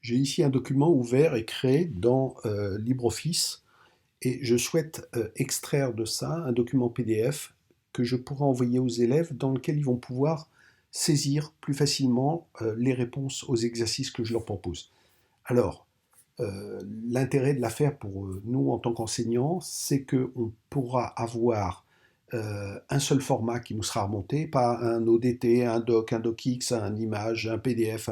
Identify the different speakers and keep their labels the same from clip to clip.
Speaker 1: J'ai ici un document ouvert et créé dans LibreOffice et je souhaite extraire de ça un document PDF que je pourrai envoyer aux élèves dans lequel ils vont pouvoir saisir plus facilement les réponses aux exercices que je leur propose. Alors, l'intérêt de l'affaire pour nous en tant qu'enseignants, c'est qu'on pourra avoir un seul format qui nous sera remonté, pas un ODT, un doc, un docx, un image, un PDF.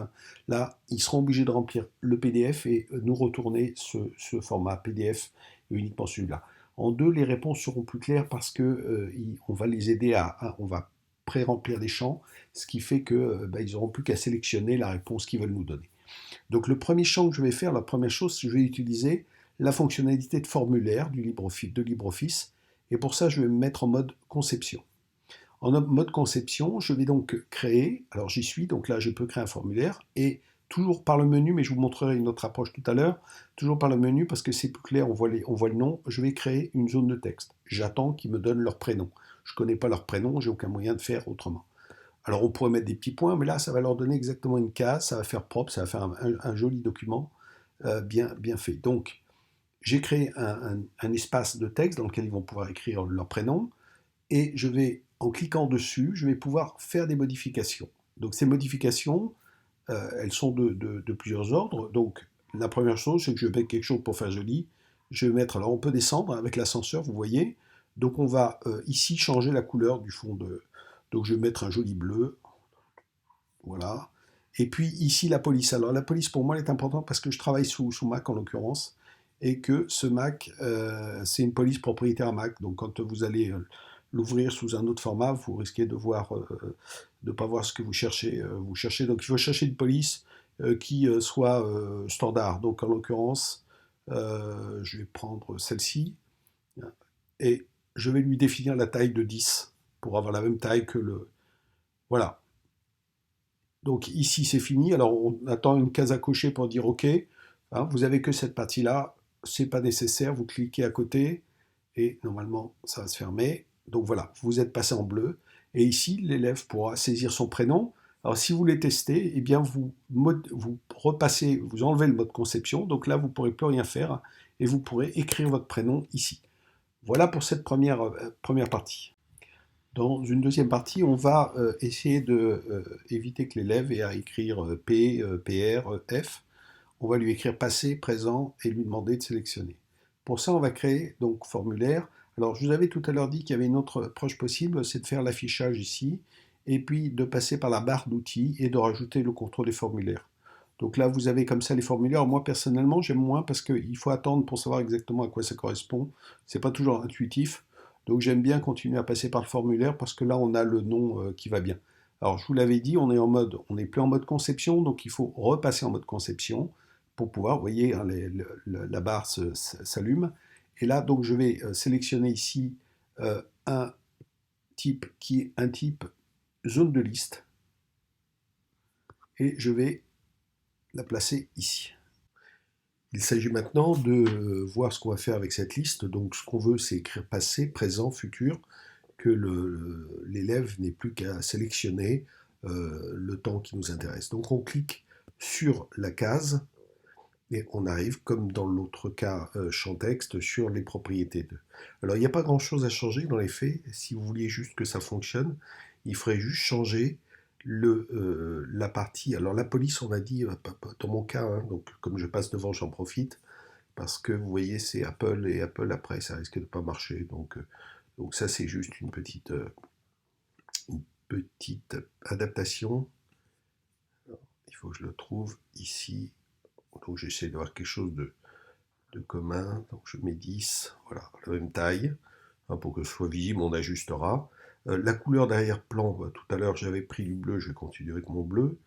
Speaker 1: Là, ils seront obligés de remplir le PDF et nous retourner ce format PDF et uniquement celui-là. En deux, les réponses seront plus claires parce que on va les aider on va pré-remplir des champs, ce qui fait que ils n'auront plus qu'à sélectionner la réponse qu'ils veulent nous donner. Donc le premier champ que je vais faire, la première chose, je vais utiliser la fonctionnalité de formulaire de LibreOffice. Et pour ça, je vais me mettre en mode conception. En mode conception, je vais donc créer, alors j'y suis, donc là je peux créer un formulaire, et toujours par le menu, mais je vous montrerai une autre approche tout à l'heure, toujours par le menu parce que c'est plus clair, on voit le nom, je vais créer une zone de texte. J'attends qu'ils me donnent leur prénom. Je ne connais pas leur prénom, j'ai aucun moyen de faire autrement. Alors on pourrait mettre des petits points, mais là ça va leur donner exactement une case, ça va faire propre, ça va faire un joli document bien fait. Donc j'ai créé un espace de texte dans lequel ils vont pouvoir écrire leur prénom, et je vais, en cliquant dessus, je vais pouvoir faire des modifications. Donc ces modifications, elles sont de plusieurs ordres. Donc la première chose, c'est que je vais mettre quelque chose pour faire joli. Je vais mettre, alors on peut descendre avec l'ascenseur, vous voyez. Donc on va ici changer la couleur du fond de... Donc je vais mettre un joli bleu, voilà. Et puis ici la police. Alors la police pour moi elle est importante parce que je travaille sous Mac en l'occurrence et que ce Mac c'est une police propriétaire Mac. Donc quand vous allez l'ouvrir sous un autre format, vous risquez de pas voir ce que vous cherchez. Donc il faut chercher une police qui soit standard. Donc en l'occurrence, je vais prendre celle-ci et je vais lui définir la taille de 10 pour avoir la même taille que le... Voilà. Donc ici c'est fini, alors on attend une case à cocher pour dire OK, hein, vous avez que cette partie-là, c'est pas nécessaire, vous cliquez à côté et normalement ça va se fermer. Donc voilà, vous êtes passé en bleu et ici l'élève pourra saisir son prénom. Alors si vous voulez tester, eh bien vous repassez, vous enlevez le mode conception, donc là vous ne pourrez plus rien faire et vous pourrez écrire votre prénom ici. Voilà pour cette première partie. Dans une deuxième partie, on va essayer de éviter que l'élève ait à écrire P, PR, F. On va lui écrire passé, présent et lui demander de sélectionner. Pour ça, on va créer donc formulaire. Alors, je vous avais tout à l'heure dit qu'il y avait une autre approche possible, c'est de faire l'affichage ici, et puis de passer par la barre d'outils et de rajouter le contrôle des formulaires. Donc là, vous avez comme ça les formulaires. Moi, personnellement, j'aime moins parce qu'il faut attendre pour savoir exactement à quoi ça correspond. C'est pas toujours intuitif. Donc j'aime bien continuer à passer par le formulaire parce que là, on a le nom qui va bien. Alors, je vous l'avais dit, on n'est plus en mode conception, donc il faut repasser en mode conception pour pouvoir, vous voyez, hein, la barre s'allume. Et là, donc, je vais sélectionner ici un type qui est un type zone de liste et je vais la placer ici. Il s'agit maintenant de voir ce qu'on va faire avec cette liste. Donc ce qu'on veut, c'est écrire passé, présent, futur, que l'élève n'ait plus qu'à sélectionner le temps qui nous intéresse. Donc on clique sur la case et on arrive, comme dans l'autre cas champ texte, sur les propriétés de. Alors il n'y a pas grand-chose à changer dans les faits. Si vous vouliez juste que ça fonctionne, il faudrait juste changer la partie. Alors la police, on a dit, dans mon cas, hein, donc comme je passe devant, j'en profite, parce que vous voyez, c'est Apple et Apple après, ça risque de ne pas marcher. Donc ça, c'est juste une petite adaptation. Il faut que je le trouve ici. Donc j'essaie d'avoir quelque chose de commun. Donc je mets 10, voilà, la même taille, hein, pour que ce soit visible, on ajustera. La couleur d'arrière-plan, tout à l'heure j'avais pris du bleu, je vais continuer avec mon bleu.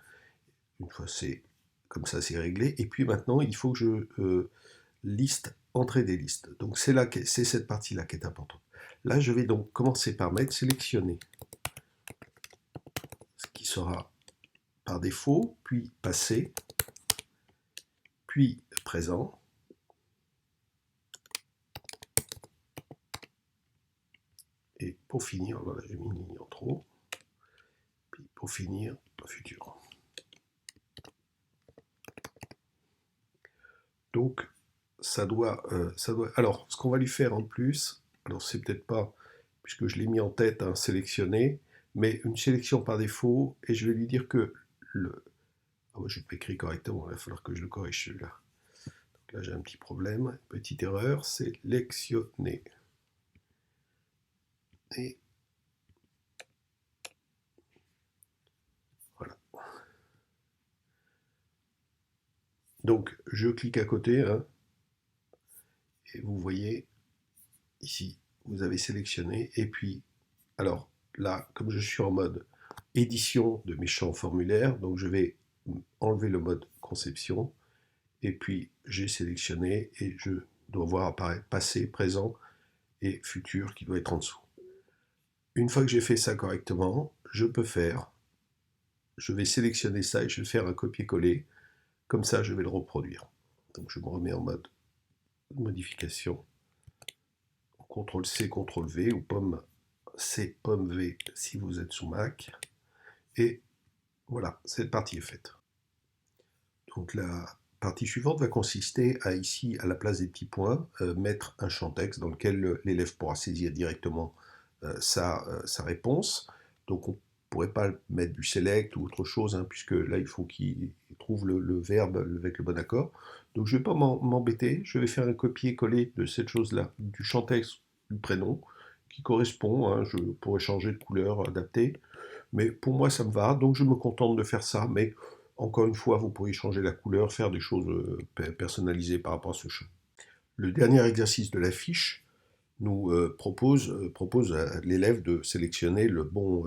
Speaker 1: Une fois c'est comme ça, c'est réglé. Et puis maintenant, il faut que je liste entrée des listes. Donc c'est cette partie-là qui est importante. Là, je vais donc commencer par mettre sélectionner, ce qui sera par défaut, puis passé, puis présent, et pour finir, voilà, j'ai mis une ligne en trop, puis pour finir, futur. Donc, Alors, ce qu'on va lui faire en plus, alors c'est peut-être pas, puisque je l'ai mis en tête, un sélectionner, mais une sélection par défaut, et je vais lui dire que le... Ah ouais, je n'ai pas écrit correctement, il va falloir que je le corrige celui-là. Donc là, j'ai un petit problème, petite erreur, sélectionner. Et voilà. Donc, je clique à côté, hein, et vous voyez, ici, vous avez sélectionné, et puis, alors, là, comme je suis en mode édition de mes champs formulaires, donc je vais enlever le mode conception, et puis j'ai sélectionné, et je dois voir apparaître passé, présent et futur qui doit être en dessous. Une fois que j'ai fait ça correctement, je vais sélectionner ça et je vais faire un copier-coller, comme ça je vais le reproduire. Donc je me remets en mode modification, CTRL-C, CTRL-V, ou pomme C, pomme V si vous êtes sous Mac, et voilà, cette partie est faite. Donc la partie suivante va consister à ici, à la place des petits points, mettre un champ texte dans lequel l'élève pourra saisir directement sa réponse. Donc on ne pourrait pas mettre du select ou autre chose, hein, puisque là il faut qu'il trouve le verbe avec le bon accord. Donc je ne vais pas m'embêter, je vais faire un copier-coller de cette chose-là, du champ texte du prénom, qui correspond, hein, je pourrais changer de couleur adaptée, mais pour moi ça me va, donc je me contente de faire ça, mais encore une fois, vous pourriez changer la couleur, faire des choses personnalisées par rapport à ce champ. Le dernier exercice de la fiche nous propose à l'élève de sélectionner le bon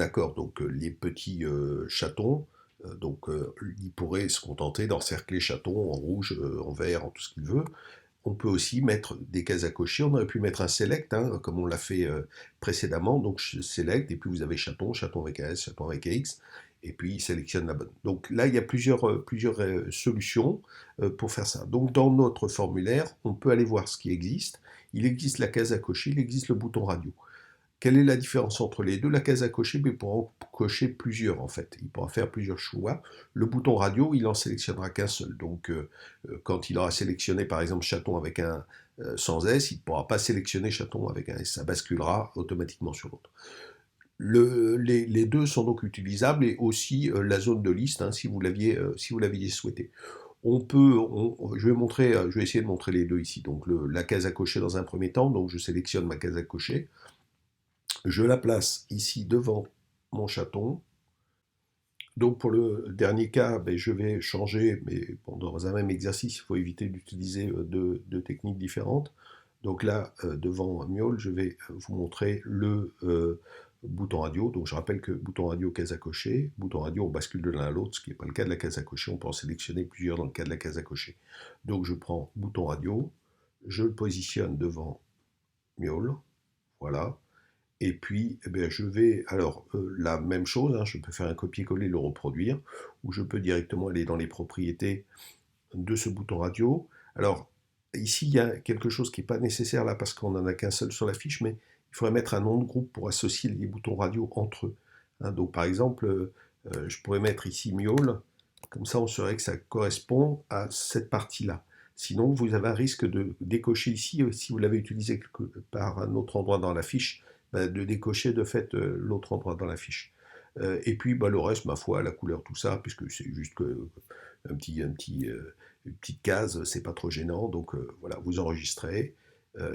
Speaker 1: accord. Donc les petits chatons, il pourrait se contenter d'encercler chatons en rouge, en vert, en tout ce qu'il veut. On peut aussi mettre des cases à cocher. On aurait pu mettre un select, hein, comme on l'a fait précédemment. Donc select, et puis vous avez chaton, chaton avec un S, chaton avec un X, et puis il sélectionne la bonne. Donc là, il y a plusieurs solutions pour faire ça. Donc dans notre formulaire, on peut aller voir ce qui existe. Il existe la case à cocher, il existe le bouton radio. Quelle est la différence entre les deux? La case à cocher, il pourra en cocher plusieurs en fait. Il pourra faire plusieurs choix. Le bouton radio, il en sélectionnera qu'un seul. Donc quand il aura sélectionné par exemple chaton avec un sans S, il ne pourra pas sélectionner chaton avec un S. Ça basculera automatiquement sur l'autre. Les deux sont donc utilisables, et aussi la zone de liste, hein, si vous l'aviez souhaité. Je vais essayer de montrer les deux ici. Donc la case à cocher dans un premier temps, donc je sélectionne ma case à cocher. Je la place ici devant mon chaton. Donc pour le dernier cas, je vais changer, mais bon, dans un même exercice, il faut éviter d'utiliser deux techniques différentes. Donc là, devant Miaule, je vais vous montrer le bouton radio. Donc je rappelle que bouton radio, case à cocher. Bouton radio, on bascule de l'un à l'autre, ce qui n'est pas le cas de la case à cocher. On peut en sélectionner plusieurs dans le cas de la case à cocher. Donc je prends bouton radio, je le positionne devant Miaule. Voilà. Et puis, je vais, alors, la même chose, hein, je peux faire un copier-coller, le reproduire, ou je peux directement aller dans les propriétés de ce bouton radio. Alors, ici, il y a quelque chose qui n'est pas nécessaire là, parce qu'on n'en a qu'un seul sur la fiche, mais il faudrait mettre un nom de groupe pour associer les boutons radio entre eux. Hein, donc, par exemple, je pourrais mettre ici Miaule, comme ça on saurait que ça correspond à cette partie-là. Sinon, vous avez un risque de décocher ici, si vous l'avez utilisé par un autre endroit dans la fiche, de décocher de fait l'autre endroit dans la fiche. Et puis le reste, ma foi, la couleur, tout ça, puisque c'est juste une petite case, c'est pas trop gênant. Donc voilà, vous enregistrez,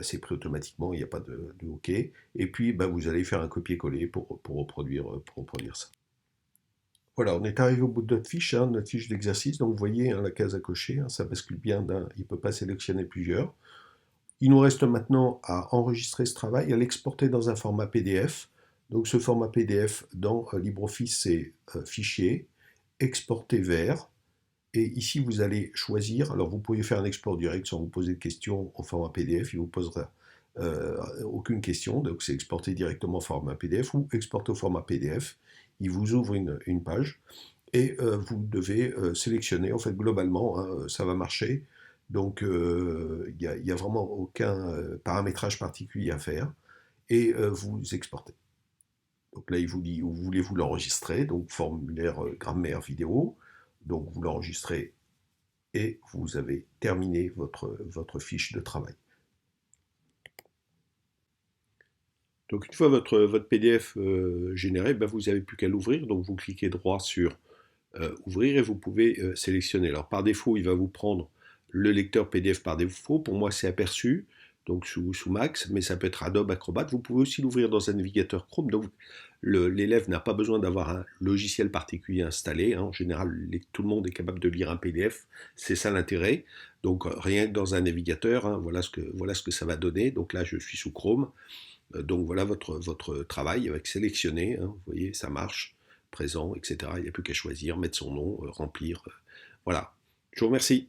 Speaker 1: c'est pris automatiquement, il n'y a pas de OK. Et puis vous allez faire un copier-coller pour reproduire ça. Voilà, on est arrivé au bout de notre fiche d'exercice. Donc vous voyez, hein, la case à cocher, hein, ça bascule bien il ne peut pas sélectionner plusieurs. Il nous reste maintenant à enregistrer ce travail, à l'exporter dans un format PDF. Donc ce format PDF dans LibreOffice, c'est Fichier, Exporter vers. Et ici, vous allez choisir, alors vous pouvez faire un export direct sans vous poser de questions au format PDF, il ne vous posera aucune question, donc c'est exporter directement au format PDF ou exporter au format PDF. Il vous ouvre une page et vous devez sélectionner, en fait globalement, hein, ça va marcher. Donc il n'y a vraiment aucun paramétrage particulier à faire, et vous exportez. Donc là, il vous dit où voulez-vous l'enregistrer, donc formulaire grammaire vidéo, donc vous l'enregistrez et vous avez terminé votre fiche de travail. Donc une fois votre PDF généré, ben, vous n'avez plus qu'à l'ouvrir, donc vous cliquez droit sur ouvrir et vous pouvez sélectionner. Alors par défaut, il va vous prendre le lecteur PDF par défaut. Pour moi, c'est aperçu, donc sous Max, mais ça peut être Adobe Acrobat. Vous pouvez aussi l'ouvrir dans un navigateur Chrome. Donc l'élève n'a pas besoin d'avoir un logiciel particulier installé. Hein. En général, tout le monde est capable de lire un PDF. C'est ça l'intérêt. Donc rien que dans un navigateur, hein, voilà ce que ça va donner. Donc là, je suis sous Chrome. Donc voilà votre travail avec sélectionner, hein, vous voyez, ça marche, présent, etc. Il n'y a plus qu'à choisir, mettre son nom, remplir. Voilà. Je vous remercie.